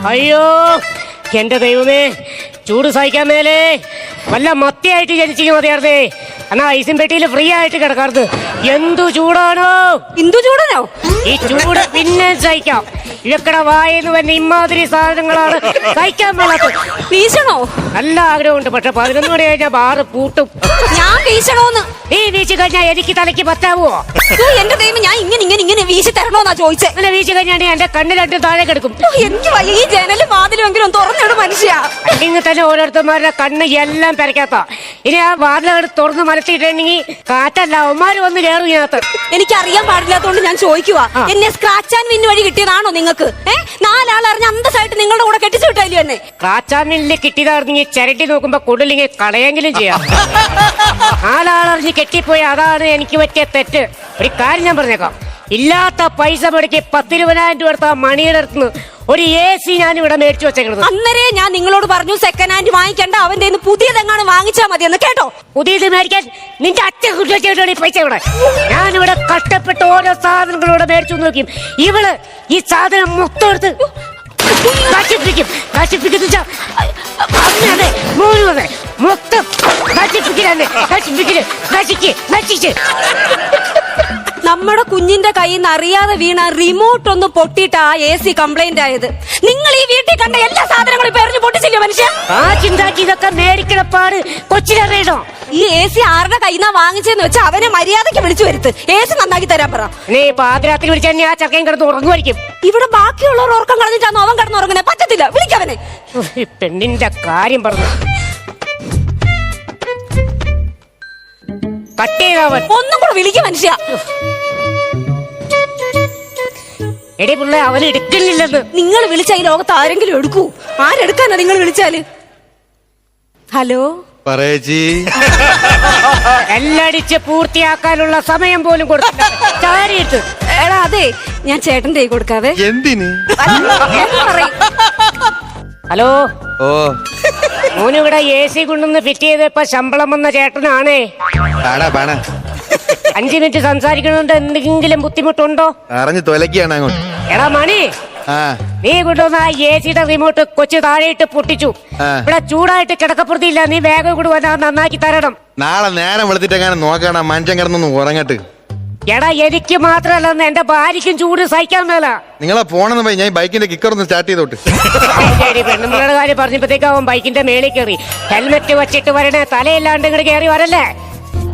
അയ്യോ എന്റെ ദൈവമേ, ചൂട് സഹിക്കാൻ മേലേ. വല്ല മത്തിയായിട്ട് ജനിച്ചിരിക്കും മതിയായിരുന്നേ. എന്നാ ഐസിൻ പെട്ടിയിൽ ഫ്രീ ആയിട്ട് കിടക്കാറുണ്ട്. എന്തു ചൂടാണോ! എന്തു ചൂടനോ? ഈ ചൂട് പിന്നെ സഹിക്കാം. ഇഴക്കട വായെന്ന് തന്നെ ഇമാതിരി സാധനങ്ങളാണ് സഹിക്കാൻ പാടാത്തത്. വീശണോ? നല്ല ആഗ്രഹമുണ്ട്, പക്ഷെ 11 മണി കഴിഞ്ഞാൽ ബാറ് പൂട്ടും. ഞാൻ വീശണോന്ന്? നീ വീശി കഴിഞ്ഞാൽ എനിക്ക് തലയ്ക്ക് പറ്റാവോ? എന്റെ ദൈവം, ഞാൻ ഇങ്ങനെ വീശി തരണോന്നാ ചോദിച്ചേ. അങ്ങനെ വീശി കഴിഞ്ഞാൽ എന്റെ കണ്ണ് രണ്ടും താഴെ കിടക്കും. എനിക്ക് വയ്യ, ഈ ജനലും വാതിലുമെങ്കിലും തുറന്നിടും മനുഷ്യ. അല്ലെങ്കിൽ തന്നെ ഓരോരുത്തന്മാരുടെ കണ്ണ് എല്ലാം പെരക്കാത്ത. ഇനി ആ വാതിലവിടെ തുറന്ന് മലത്തിയിട്ടുണ്ടെങ്കിൽ കാറ്റല്ല അവന്മാര് വന്ന് കയറും ഇതിനകത്ത്. എനിക്ക് അറിയാൻ പാടില്ലാത്തോണ്ട് ഞാൻ ചോദിക്കുവാ, എന്നെ സ്ക്രാച്ച് ആൻഡ് വിൻ വഴി കിട്ടിയതാണോ നിങ്ങൾക്ക്? 4 അറിഞ്ഞ അന്തസ്സായിട്ട് നിങ്ങളുടെ കൂടെ കെട്ടിച്ചു വിട്ടാലോ എന്നെ? സ്ക്രാച്ച് ആൻഡ് വിന്നിൽ കിട്ടിയതാണെങ്കിൽ ചിരട്ടി നോക്കുമ്പോ കൊടുല്ലെങ്കിൽ കളയെങ്കിലും ചെയ്യാം. 4 അറിഞ്ഞ് കെട്ടിപ്പോയി, അതാണ് എനിക്ക് പറ്റിയ തെറ്റ്. ഒരു കാര്യം ഞാൻ പറഞ്ഞേക്കാം, ഇല്ലാത്ത പൈസ മുടക്കി 10-20,000 രൂപ എടുത്ത മണിയുടെ അടുത്ത് ഒരു AC ഞാൻ ഇവിടെ മേടിച്ചു വെച്ചേക്കുന്നത്. അന്നേരെ ഞാൻ നിങ്ങളോട് പറഞ്ഞു സെക്കൻഡ് ഹാൻഡ് വാങ്ങിക്കണ്ട, അവന്റെ പുതിയതെങ്ങാനും വാങ്ങിച്ചാൽ മതി എന്ന്. കേട്ടോ? പുതിയത് മേടിക്കാൻ നിന്റെ അച്ഛൻ കുട്ടിയാണ് ഈ പൈസ ഇവിടെ. ഞാനിവിടെ കഷ്ടപ്പെട്ട് ഓരോ സാധനങ്ങളൂടെ മേടിച്ചു നോക്കി. ഇവള് ഈ സാധനം മൊത്തം എടുത്ത് നശിപ്പിക്കും. മൊത്തം നശിച്ച് നമ്മുടെ കുഞ്ഞിന്റെ കയ്യിൽ നിന്ന് അറിയാതെ വീണ റിമോട്ട് ഒന്ന് പൊട്ടിയിട്ട് ആ AC കംപ്ലൈന്റ് ആയത്. നിങ്ങൾ ഈ വീട്ടിൽ കണ്ട എല്ലാ സാധനങ്ങളും ഇപ്പൊ എറിഞ്ഞു പൊട്ടിച്ചില്ലേ മനുഷ്യ? ആ ചിന്താക്കി ഇതൊക്കെ മേടിക്കണപ്പാട് കൊച്ചിലറിയണോ? ഈ AC ആരുടെ കയ്യിൽ നിന്നാ വാങ്ങിച്ചെന്ന് വെച്ചാൽ അവനെ മര്യാദയ്ക്ക് വിളിച്ചു വരുത്ത്. AC നന്നാക്കി തരാൻ പറ. നീ പാതിരാത്രി വിളിച്ചാൽ ആ ചക്കയും കിടന്ന് ഉറങ്ങുമായിരിക്കും. ഇവിടെ ബാക്കിയുള്ളവർ ഉറക്കം കളഞ്ഞിട്ടാണോ അവൻ കിടന്ന് ഉറങ്ങുന്നത്? പറ്റത്തില്ല, വിളിക്കവനെ. പെണ്ണിന്റെ കാര്യം പറഞ്ഞു കട്ടേവൻ. ഒന്നും കൂടെ വിളിക്കും മനുഷ്യ. എടി പിള്ളേ, അവൻ എടുക്കുന്നില്ലെന്ന്. നിങ്ങൾ വിളിച്ച ഈ ലോകത്ത് ആരെങ്കിലും എടുക്കൂ? ആരെടുക്കാനാ നിങ്ങൾ വിളിച്ചാല്? ഹലോ പറയേച്ചി, എല്ലടിച്ച് പൂർത്തിയാക്കാനുള്ള സമയം പോലും കൊടുത്തിട്ട്. എടാ, അതെ, ഞാൻ ചേട്ടന്റെ കൈ കൊടുക്കാവേ. എന്തിന്? ഹലോ. ഓ, മോനിവിടെ AC കൊണ്ടുവന്ന് ഫിറ്റ് ചെയ്തപ്പോ ശമ്പളം വന്ന ചേട്ടനാണേ. 5 മിനിറ്റ് സംസാരിക്കണോണ്ട് എന്തെങ്കിലും ബുദ്ധിമുട്ടുണ്ടോ? അറിഞ്ഞു തൊലക്കാണ് അങ്ങോട്ട്. എടാ മണി, നീ കൊണ്ടുവന്ന ആ AC-യുടെ റിമോട്ട് കൊച്ചു താഴെയിട്ട് പൊട്ടിച്ചു. ഇവിടെ ചൂടായിട്ട് കിടക്കപ്പുറത്തില്ല. നീ വേഗം കൂടി വന്നാൽ നന്നാക്കി തരണം. നാളെ നേരം വെളുത്തിട്ടെങ്ങനെ നോക്കണം, മനുഷ്യൻ കിടന്നൊന്ന് ഉറങ്ങട്ട്. എടാ, എനിക്ക് മാത്രല്ലെന്ന് എന്റെ ഭാര്യയ്ക്കും ചൂട് സഹിക്കാൻ മേല. നിങ്ങളെ പോണെന്ന് പോയി, ഞാൻ ബൈക്കിന്റെ കിക്കർ ഒന്ന് സ്റ്റാർട്ട് ചെയ്തോട്ട്. പെണ്ണുമ്പിളുടെ കാര്യം പറഞ്ഞപ്പോഴത്തേക്ക് അവൻ ബൈക്കിന്റെ മേളിൽ കയറി. ഹെൽമെറ്റ് വെച്ചിട്ട് വരണേ, തലയില്ലാണ്ട് ഇങ്ങോട്ട് കയറി വരല്ലേ.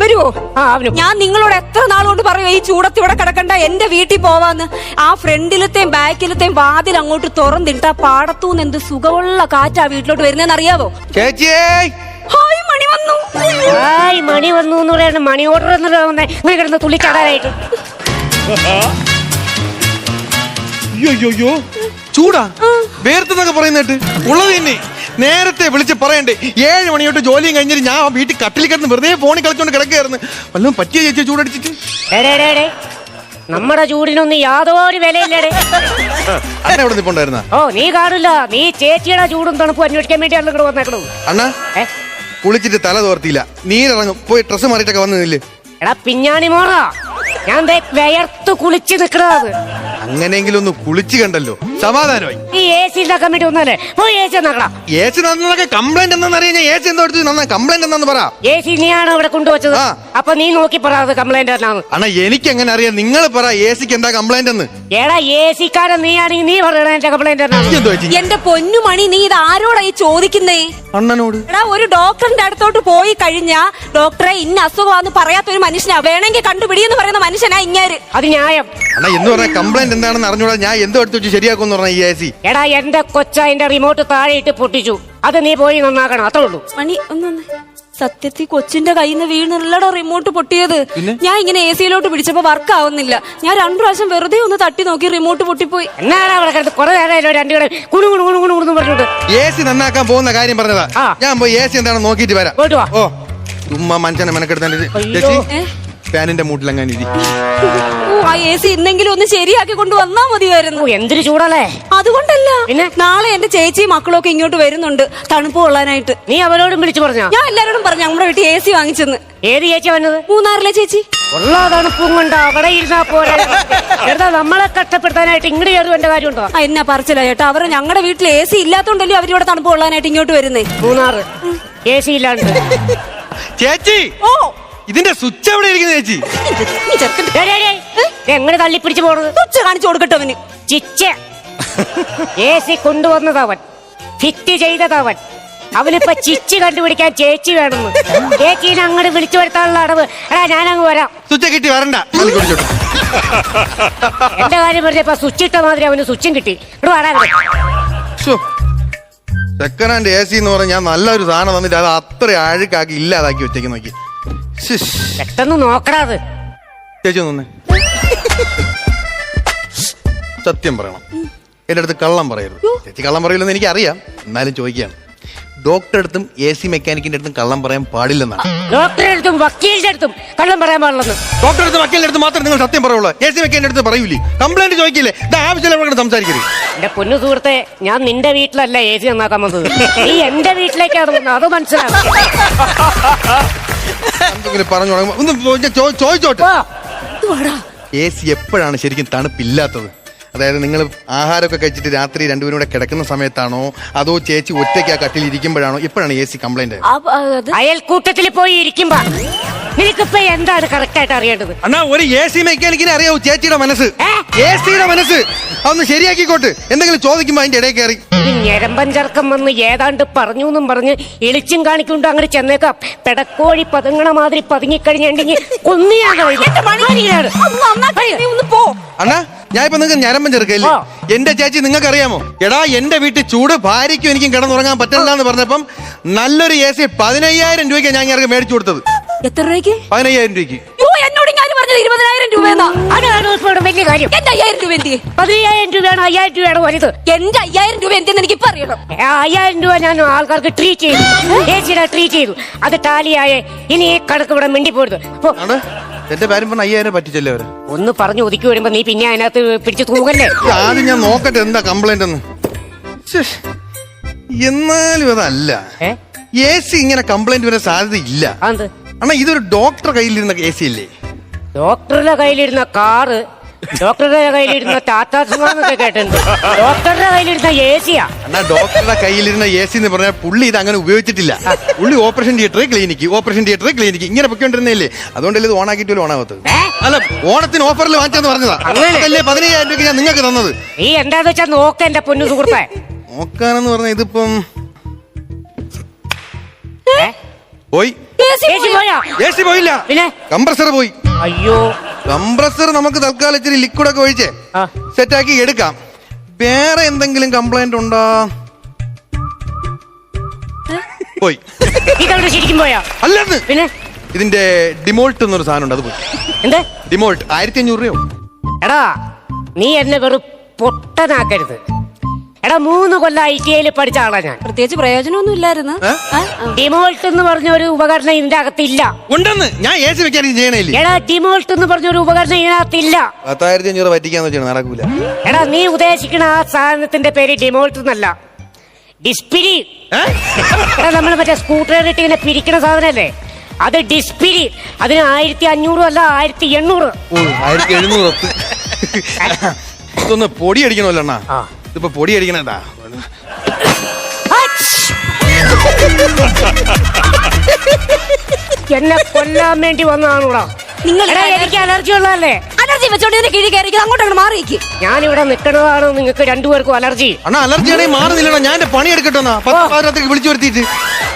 വരുവോ? അവനും. ഞാൻ നിങ്ങളോട് എത്ര നാളുകൊണ്ട് പറയും ഈ ചൂടത്ത് ഇവിടെ കിടക്കണ്ട, എന്റെ വീട്ടിൽ പോവാന്ന്. ആ ഫ്രണ്ടിലത്തെയും ബാക്കിലത്തെയും വാതിൽ അങ്ങോട്ട് തുറന്നിട്ട് ആ പാടത്തൂന്ന് എന്ത് സുഖമുള്ള കാറ്റാ വീട്ടിലോട്ട് വരുന്നതെന്ന് അറിയാവോ? ചേച്ചിയേ, ഹായ്, മണി വന്നു. ഹായ്, മണി വന്നു എന്ന് പറയുന്നത് മണി ഓർഡർ എന്ന് കിടന്ന് തുള്ളിച്ചാടാനായിട്ട്. അയ്യോ ചൂടാ വേർത്തെന്നൊക്കെ പറയുന്നിട്ട് ഉള്ളത് തന്നെ. നേരത്തെ വിളിച്ച് പറയണ്ടേ? 7 മണി തൊട്ട് ജോലിയും കഴിഞ്ഞിട്ട് ഞാൻ വീട്ടിൽ കട്ടിൽ കിടന്ന് വെറുതെ ഫോണിൽ കളിച്ചോണ്ട് കിടക്കുകയായിരുന്നു. വല്ലതും പറ്റിയ ചേച്ചി ചൂടടിച്ചിട്ട്? നമ്മുടെ ചൂടിനൊന്നും യാതൊരു വിലയില്ലേ. അണ്ണ എവിടെ നിൽപ്പുണ്ടായിരുന്ന? ഓ, നീ കാണില്ല. നീ ചേച്ചിയുടെ ചൂടും തണുപ്പും അന്വേഷിക്കാൻ വേണ്ടിയാണ് ഇവിടെ വന്നേക്കണു. അണ്ണ കുളിച്ചിട്ട് തല തോർത്തിയില്ല, നീരിറങ്ങും. പോയി ഡ്രസ്സ് മാറിയിട്ടൊക്കെ വന്നില്ലേ? എടാ പിഞ്ഞാണി മോറ, ഞാൻ വിയർത്ത് കുളിച്ച് നിക്കണത്. അങ്ങനെയെങ്കിലും ഒന്ന് കുളിച്ച് കണ്ടല്ലോ, സമാധാനമായി. ഈ AC ഉണ്ടാക്കാൻ വേണ്ടി ഒന്നല്ലേ പോയി AC നക്കണം. AC നന്നൊക്കെ കംപ്ലൈന്റ് എന്താണെന്ന് അറിയാൻ AC എന്തോ എടുത്ത് നന്നാ കംപ്ലൈന്റ് എന്താന്ന് പറ. AC നീയാണ് ഇവിടെ കൊണ്ടുവച്ചത്. അപ്പൊ നീ നോക്കി പറ അത് കംപ്ലൈന്റ് എന്നാണ്. അണ്ണാ എനിക്ക് എങ്ങനെ അറിയാം? നിങ്ങൾ പറ ACക്ക് എന്താ കംപ്ലൈന്റ് എന്ന്. എടാ AC-ക്കാരൻ നീയാണെങ്കിൽ നീ പറയണ എന്റെ കംപ്ലൈന്റ് എന്നാണ്. എന്റെ പൊന്നുമണി, നീ ഇത് ആരോടാ ഈ ചോദിക്കുന്നേ? അണ്ണനോട്. എടാ, ഒരു ഡോക്ടറിന്റെ അടുത്തോട്ട് പോയി കഴിഞ്ഞാ ഡോക്ടറെ ഇന്ന അസുഖമാന്ന് പറയാത്ത ഒരു മനുഷ്യനാ, വേണമെങ്കിൽ കണ്ടുപിടിയെന്ന് പറയുന്ന മനുഷ്യനാ ഇങ്ങാര്. അത് ന്യായം. അണ്ണാ എന്ന് പറഞ്ഞ കംപ്ലൈന്റ് എന്താണെന്ന് അറിഞ്ഞൂടാ, ഞാൻ എന്തോ എടുത്ത് വെച്ച് ശരിയാക്കുമെന്ന് പറഞ്ഞ ഈ AC. എടാ, എന്റെ കൊച്ച എന്റെ റിമോട്ട് താഴെയിട്ട് പൊട്ടിച്ചു. അത് നീ പോയി നന്നാക്കണം, അത്രേ ഉള്ളൂ. മണി ഒന്ന് സത്യത്തിൽ കൊച്ചിന്റെ കയ്യിൽ നിന്ന് വീണുള്ളടോ റിമോട്ട് പൊട്ടിയത്. ഞാൻ ഇങ്ങനെ AC-യിലോട്ട് പിടിച്ചപ്പോ വർക്ക് ആവുന്നില്ല. ഞാൻ 2 പ്രാവശ്യം വെറുതെ ഒന്ന് തട്ടി നോക്കി, റിമോട്ട് പൊട്ടിപ്പോയി. എന്നാണ് അവിടെ കിടന്ന് കുറെ നേരം രണ്ടുകൂടെ കുണു പറഞ്ഞോട്ട് AC നന്നാക്കാൻ പോകുന്ന കാര്യം പറഞ്ഞതാ. ഞാൻ പോയി AC എന്താണെന്ന് നോക്കിയിട്ട് വരാം. ഓ, ചുമ്മാ മനുഷ്യനെ മെനക്കെടുത്തേണ്ടി. ചേച്ചി, ഫാനിന്റെ മൂട്ടിലെങ്ങാൻ ഇരി. ആ AC ഇന്നെങ്കിലും ഒന്ന് ശരിയാക്കി കൊണ്ട് വന്നാ മതിയായിരുന്നു. എന്തൊരു ചൂടല്ലേ. അതുകൊണ്ടല്ല, നാളെ എന്റെ ചേച്ചിയും മക്കളും ഒക്കെ ഇങ്ങോട്ട് വരുന്നുണ്ട് തണുപ്പ് കൊള്ളാനായിട്ട്. നീ അവരോടും വിളിച്ചു പറഞ്ഞോ? ഞാൻ എല്ലാരോടും പറഞ്ഞു നമ്മുടെ വീട്ടിൽ AC വാങ്ങിച്ചെന്ന്. ഏത് ചേച്ചി വന്നത്? മൂന്നാറിലെ ചേച്ചി. ഉള്ള തണുപ്പും കൊണ്ട് അവിടെ ഇരുന്നാ പോരാ. ചേട്ടാ നമ്മളെ കഷ്ടപ്പെടുത്താനായിട്ട് ഇങ്ങോട്ട് കയറും എന്റെ കാര്യമുണ്ടോ? എന്നാ പറച്ചില്ല ചേട്ടാ, അവര് ഞങ്ങളുടെ വീട്ടിൽ AC ഇല്ലാത്തോണ്ടല്ലോ അവരിവിടെ തണുപ്പ് കൊള്ളാനായിട്ട് ഇങ്ങോട്ട് വരുന്നേ. മൂന്നാറ് AC ഇല്ലാണ്ട്. ചേച്ചി ഓ ഇതിന്റെ സ്വിച്ച് എവിടെ ഇരിക്കുന്നു ചേച്ചി? നീ ചെറുക്കൻ എങ്ങനെ തള്ളിപ്പിടിച്ചു പോണത്? തുച്ഛ കാണിച്ചു കൊടുക്കട്ടെ അവന്. ചിച്ച AC കൊണ്ടുവന്നതവൻ, ഫിറ്റ് ചെയ്തതവൻ. അവനിപ്പോ ചിച്ച് കണ്ടുപിടിക്കാൻ ചേച്ചി വേണമെന്ന്. ചേച്ചീനെ അങ്ങോട്ട് വിളിച്ചു വരുത്താനുള്ള അടവ്. എടാ ഞാനങ്ങ് വരാം. സ്വിച്ച് കിട്ടി വരണ്ട. അത് കുടിച്ചോട്ടെ. എന്റെ കാര്യം പറഞ്ഞപ്പോ സ്വിച്ച് ഇട്ട മാതിരി അവന് സ്വിച്ചും കിട്ടി. ഇവിടെ വരാൻ സെക്കൻഡ് ഹാൻഡ് AC എന്ന് പറഞ്ഞാൽ ഞാൻ നല്ലൊരു സാധനം തന്നിട്ട് അത് അത്ര അഴുക്കാക്കി ഇല്ലാതാക്കി വെച്ചേക്ക് നോക്കി. പെട്ടെന്ന് നോക്കടാത്. ചേച്ചി ഒന്നേ സത്യം പറയണം, എന്റെ അടുത്ത് കള്ളം പറയരുത്. ചേച്ചി കള്ളം പറയില്ലെന്ന് എനിക്കറിയാം, എന്നാലും ചോദിക്കുകയാണ്. ഡോക്ടറുടെ അടുത്തും AC മെക്കാനിക്കിന്റെ അടുത്തും കള്ളം പറയാൻ പാടില്ലെന്നാണ്. ഡോക്ടറുടെ അടുത്തും വക്കീലിന്റെ അടുത്തും കള്ളം പറയാൻ പാടില്ലെന്ന്. ഡോക്ടറുടെ അടുത്ത് വക്കീലിന്റെ അടുത്ത് മാത്രമേ നിങ്ങൾ സത്യം പറയുള്ളൂ. AC മെക്കാനിക്കിന്റെ അടുത്ത് പറയൂലേ? കംപ്ലൈന്റ് ചോദിക്കില്ലേ? ഇത് ആവശ്യമില്ല സംസാരിക്കരുത്. എന്റെ പൊന്നു സുഹൃത്തെ, ഞാൻ നിന്റെ വീട്ടിലല്ല AC നന്നാക്കാൻ വന്നത്. നീ എന്റെ വീട്ടിലേക്കാണ് വന്നത്, അത് മനസ്സിലാവും. എന്തെങ്കിലും പറഞ്ഞു ഒന്ന് ചോദിച്ചോട്ടെ. AC എപ്പോഴാണ് ശരിക്കും തണുപ്പില്ലാത്തത്? അതായത് നിങ്ങൾ ആഹാരമൊക്കെ കഴിച്ചിട്ട് രാത്രി രണ്ടുപേരും കൂടെ കിടക്കുന്ന സമയത്താണോ, അതോ ചേച്ചി ഒറ്റയ്ക്ക് ആ കട്ടിൽ ഇരിക്കുമ്പോഴാണോ? എപ്പോഴാണ് AC കംപ്ലൈന്റ്? അയൽക്കൂട്ടത്തിൽ പോയി ഇരിക്കുമ്പോ നിനക്കിപ്പോ എന്താണ് കറക്റ്റ് ആയിട്ട് അറിയേണ്ടത്? അണ്ണാ, ഒരു AC മെക്കാനിക്കിനെ അറിയാവൂ ചേച്ചിയുടെ മനസ്സ്. ACയുടെ മനസ്സ് അതൊന്ന് ശരിയാക്കിക്കോട്ട്. എന്തെങ്കിലും ചോദിക്കുമ്പോ അതിന്റെ ഇടയിൽ കയറി ഞരമ്പൻ ചെറുക്കം വന്ന് ഏതാണ്ട് പറഞ്ഞു എന്നും പറഞ്ഞ് എളിച്ചും കാണിക്കൊണ്ട് അങ്ങനെ ചെന്നേക്കാം. പെടക്കോഴി പതുങ്ങണ മാതിരി പതുങ്ങിക്കഴിഞ്ഞിട്ടുണ്ടെങ്കിൽ കൊന്നിയാണ്. അണ്ണാ, ഞാൻ ഇപ്പൊ നിങ്ങൾക്ക് ഞരമ്പൻ ചെറുക്കല്ലേ? എന്റെ ചേച്ചി നിങ്ങൾക്ക് അറിയാമോ? എടാ, എന്റെ വീട്ടിൽ ചൂട് ഭാര്യയ്ക്കും എനിക്കും കിടന്നുറങ്ങാൻ പറ്റില്ല എന്ന് പറഞ്ഞപ്പം നല്ലൊരു AC 15,000 രൂപയ്ക്ക് ഞാൻ ഇറങ്ങി മേടിച്ചു കൊടുത്തത്. എത്ര രൂപയ്ക്ക്? 15,000 രൂപയ്ക്ക്. എന്നോട് ഞാൻ പറഞ്ഞത് 20,000 രൂപയെന്നാ. അതാണ് വലിയ കാര്യം. എന്റെ 5,000 രൂപ എന്ത്? 15,000 രൂപയാണ് 5,000 രൂപയാണ് വലുത്. എന്റെ 5,000 രൂപ എന്തെന്ന് എനിക്ക് ഇപ്പൊ അറിയണം. 5,000 രൂപ ഞാൻ ആൾക്കാർക്ക് ട്രീറ്റ് ചെയ്തു. ചേച്ചിയുടെ ട്രീറ്റ് ചെയ്തു. അത് ടാലിയായേ. ഇനി ഈ കണക്ക് ഇവിടെ മിണ്ടിപ്പോരുത്. എന്റെ കാര്യം പറഞ്ഞ 5,000 പറ്റിച്ചല്ലേ അവര്? ഒന്ന് പറഞ്ഞു ഒതുക്കി വരുമ്പോ നീ പിന്നെ അതിനകത്ത് പിടിച്ചു തൂങ്ങല്ലേ? ആദ്യം ഞാൻ നോക്കട്ടെ എന്താ കംപ്ലൈന്റ് എന്ന്. എന്നാലും അതല്ല, AC ഇങ്ങനെ കംപ്ലൈന്റ് വരാൻ സാധ്യതയില്ല. അണ്ണാ, ഇതൊരു ഡോക്ടറുടെ കയ്യിലിരുന്ന AC അല്ലേ? ഡോക്ടറുടെ കയ്യിലിരുന്ന കാറ്, ഡോക്ടറുടെ കയ്യിലിരുന്ന ടാറ്റാ സുമാന്നൊക്കെ കേട്ടിട്ടുണ്ട്. ഡോക്ടറുടെ കയ്യിലിരുന്ന AC-യാ. എന്നാ ഡോക്ടറുടെ കയ്യിലിരുന്ന AC എന്ന് പറഞ്ഞാൽ പുള്ളി ഇത് അങ്ങനെ ഉപയോഗിച്ചിട്ടില്ല. പുള്ളി ഓപ്പറേഷൻ തിയേറ്റർ ക്ലിനിക്ക് ഇങ്ങനെ പൊയ്ക്കൊണ്ടിരുന്നല്ലേ? അതുകൊണ്ടല്ലേ ഇത് ഓണാക്കിയിട്ട് പോലും ഓണാവത്തത്. അല്ല, ഓണത്തിന് ഓഫറിൽ വാങ്ങിച്ചെന്ന് പറഞ്ഞതാ. അതല്ലേ 15,000 രൂപയ്ക്ക് ഞാൻ നിങ്ങൾക്ക് തന്നത്. നീ എന്താന്ന് വെച്ചാ നോക്ക എന്റെ പൊന്നു സുഹൃത്തെ. നോക്കാനെന്ന് പറഞ്ഞ ഇതിപ്പം പോയി. AC പോയില്ല, പിന്നെ കംപ്രസർ പോയി. അയ്യോ, കംപ്രസർ നമുക്ക് തൽക്കാലം ഇച്ചിരി ലിക്വിഡ് ഒക്കെ ഒഴിച്ചേ സെറ്റാക്കി എടുക്കാം. വേറെ എന്തെങ്കിലും കംപ്ലൈന്റ് ഉണ്ടോ? പോയി. ഇതവിടെ ശരിക്കും പോയാ? അല്ലെന്ന്. പിന്നെ ഇതിന്റെ ഡിമോൾട്ട് എന്നൊരു സാധനം ഉണ്ട്, അത് പോയി. എന്ത് ഡിമോൾട്ട്? 1,500 രൂപയോ? എടാ, നീ എന്നെ വെറും പൊട്ടനാക്കരുത്. എടാ, 3 കൊല്ലം ITI പഠിച്ച ആളാ ഞാൻ. പ്രത്യേകിച്ച് പ്രയോജനമൊന്നും ഇല്ലായിരുന്നു. ഡിമോൾട്ട് എന്ന് പറഞ്ഞ ഒരു ഉപകരണം ഇതിന്റെ അകത്തില്ല. ഉണ്ടെന്ന് ഞാൻ AC വെക്കാൻ ചെയ്യണില്ലേ? എടാ, ഡിമോൾട്ട് എന്ന് പറഞ്ഞ ഒരു ഉപകരണം ഇതിനകത്തില്ല. 10,500 പറ്റിക്കാന്ന് വെച്ചാൽ നടക്കൂല. എടാ, നീ ഉദ്ദേശിക്കുന്ന ആ സാധനത്തിന്റെ പേര് ഡിമോൾട്ട് എന്നല്ല, ഡിസ്പിരി. എടാ, നമ്മൾ മറ്റേ സ്കൂട്ടർ ഇട്ട് ഇങ്ങനെ പിരിക്കണ സാധനല്ലേ, അത് ഡിസ്പിരി. അതിന് 1,500 അല്ല 1,800. 1,700. ഇതൊന്ന് പൊടി അടിക്കണമല്ലോ അണ്ണാ. ഇതിപ്പോ പൊടി അടിക്കണേട്ടാ. എന്നെ കൊല്ലാൻ വേണ്ടി വന്നതാണൂടാ. എനിക്ക് അലർജി ഉള്ളതല്ലേ? അലർജി വെച്ചോണ്ട് കിഴി കയറി അങ്ങോട്ട് മാറിയിരിക്കും. ഞാനിവിടെ നിൽക്കണതാണ് നിങ്ങൾക്ക് രണ്ടുപേർക്കും അലർജി. അണ്ണാ, അലർജി ആണെങ്കിൽ മാറുന്നില്ലടാ. ഞാൻ എന്റെ പണി എടുക്കട്ടെ. 10 വിളിച്ചു വരുത്തിയിട്ട്.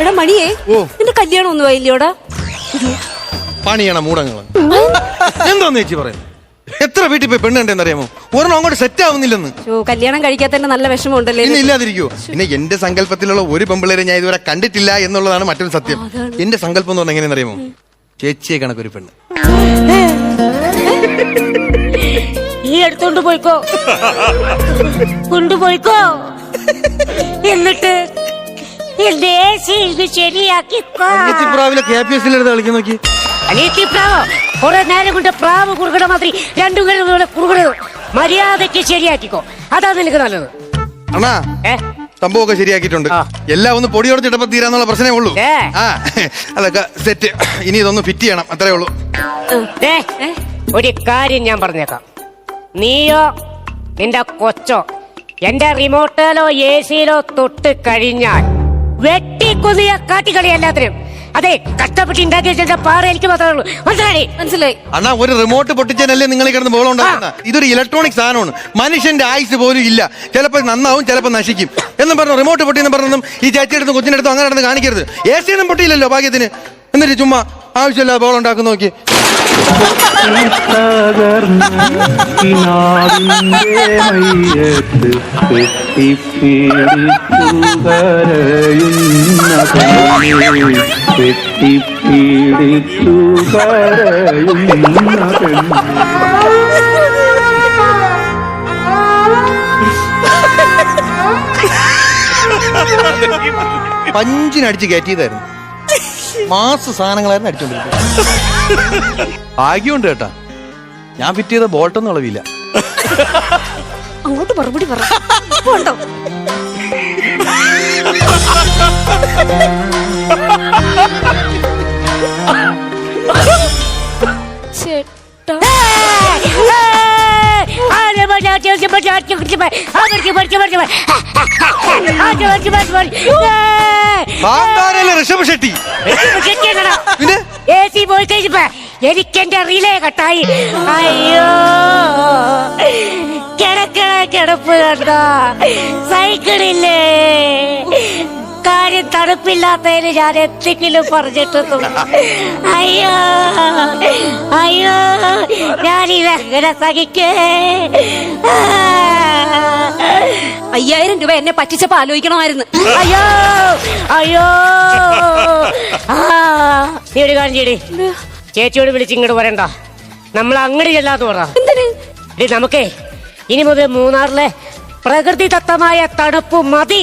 എടാ മണിയേ, നിന്റെ കല്യാണം ഒന്നും ആയില്ലോടാ? പണിയാണ് മൂടങ്ങള്. എന്താന്ന് ചേച്ചി പറയുന്നത്? എത്ര വീട്ടിൽ പോയി പെണ്ണ് കണ്ടെന്നറിയാമോ? ഒരെണ്ണം അങ്ങോട്ട് സെറ്റ് ആവുന്നില്ലെന്ന്. കല്യാണം കഴിക്കാത്തന്നെ നല്ല വിഷമമുണ്ടല്ലേ? പിന്നെ ഇല്ലാതിരിക്കോ? പിന്നെ എന്റെ സങ്കല്പത്തിലുള്ള ഒരു പെമ്പിള്ളേരെ ഞാൻ ഇതുവരെ കണ്ടിട്ടില്ല എന്നുള്ളതാണ് മറ്റൊരു സത്യം. എന്റെ സങ്കല്പം എന്ന് പറഞ്ഞാൽ എങ്ങനെയെന്നറിയാമോ? ചേച്ചിയെ കണക്കൊരു പെണ്ണ്. ഈ എടുത്തോണ്ട് പോയിക്കോ, കൊണ്ടുപോയിക്കോ. എന്നിട്ട് ശരിയാക്കിക്കോ. കളിക്കാൻ നോക്കി കുറെ നേരം കൊണ്ട് പ്രാവ് കുറുകണ മാതിരി രണ്ടുപേരും കുറുകണത്. മര്യാദക്ക് ശരിയാക്കിക്കോ, അതാ നിനക്ക് നല്ലത്. അണ്ണാ, സംഭവമൊക്കെ ശരിയാക്കിയിട്ടുണ്ട്. എല്ലാം ഒന്ന് പൊടിയോട് ചിട്ടപ്പോ തീരാന്നുള്ള പ്രശ്നമേ ഉള്ളൂ. അതൊക്കെ സെറ്റ്. ഇനി ഇതൊന്ന് ഫിറ്റ് ചെയ്യണം, അത്രേ ഉള്ളൂ. ദേ, ഒരു കാര്യം ഞാൻ പറഞ്ഞേക്കാം. നീയോ നിന്റെ കൊച്ചോ എന്റെ റിമോട്ടിലോ AC-യിലോ തൊട്ട് കഴിഞ്ഞാൽ വെട്ടിക്കൊന്നിയ കാട്ടിക്കളി എല്ലാത്തിനും. അതെ, കഷ്ടപ്പെട്ട് ഉണ്ടാക്കി വെച്ച പാറ എനിക്ക് മാത്രമേ ഉള്ളൂ. മനസ്സിലായി? അണ്ണാ, ഒരു റിമോട്ട് പൊട്ടിച്ചാലല്ലേ നിങ്ങൾ കിടന്ന് ബോളം ഉണ്ടാക്കുന്ന? ഇതൊരു ഇലക്ട്രോണിക് സാധനമാണ്. മനുഷ്യന്റെ ആയുസ് പോലും ഇല്ല. ചിലപ്പോൾ നന്നാവും, ചിലപ്പോൾ നശിക്കും എന്നും പറഞ്ഞു റിമോട്ട് പൊട്ടിയെന്ന് പറഞ്ഞതും ഈ ചേച്ചിയെടുത്തും കൊച്ചിനെടുത്തും അങ്ങനെ നടന്ന് കാണിക്കരുത്. AC ഒന്നും പൊട്ടിയില്ലല്ലോ ഭാഗ്യത്തിന്. എന്നിട്ട് ചുമ്മാ ആവശ്യമില്ലാതെ ബോളം ഉണ്ടാക്കുന്ന നോക്കി. പഞ്ചിനടിച്ച് കയറ്റിയതായിരുന്നു. മാസ സാധനങ്ങളായിരുന്നു അടിച്ചോണ്ടിരിക്കുന്നത്. ഭാഗ്യമുണ്ട് കേട്ടാ, ഞാൻ ഫിറ്റ് ചെയ്ത ബോൾട്ടൊന്നും ഇളവില്ല. അങ്ങോട്ട് മറുപടി പറ. ചേട്ടാ, ഋഷഭ് ഷെട്ടി പിന്നെ AC പോയി കഴിഞ്ഞപ്പോ എനിക്കെന്റെ റിലേ കട്ടായി. അയ്യോ, കിടപ്പ് കണ്ടോ, സൈക്കിളില്ലേ. കാര്യം തണുപ്പില്ലാത്തതിന് ഞാൻ എന്തെങ്കിലും പറഞ്ഞിട്ടൊന്നും. അയ്യോ അയ്യോ, ഞാനിതെങ്ങനെ സഹിക്കേ. 5000 രൂപ എന്നെ പറ്റിച്ചപ്പോ ആലോചിക്കണമായിരുന്നു. അയ്യോ അയ്യോ. നീ ഒരു കാര്യം ചെയ്യടി, ചേച്ചിയോട് വിളിച്ച് ഇങ്ങോട്ട് വരണ്ട, നമ്മൾ അങ്ങോട്ട് ചെല്ലാന്ന് പറ. നമുക്കേ ഇനി മുതൽ മൂന്നാറിലെ പ്രകൃതിദത്തമായ തണുപ്പ് മതി.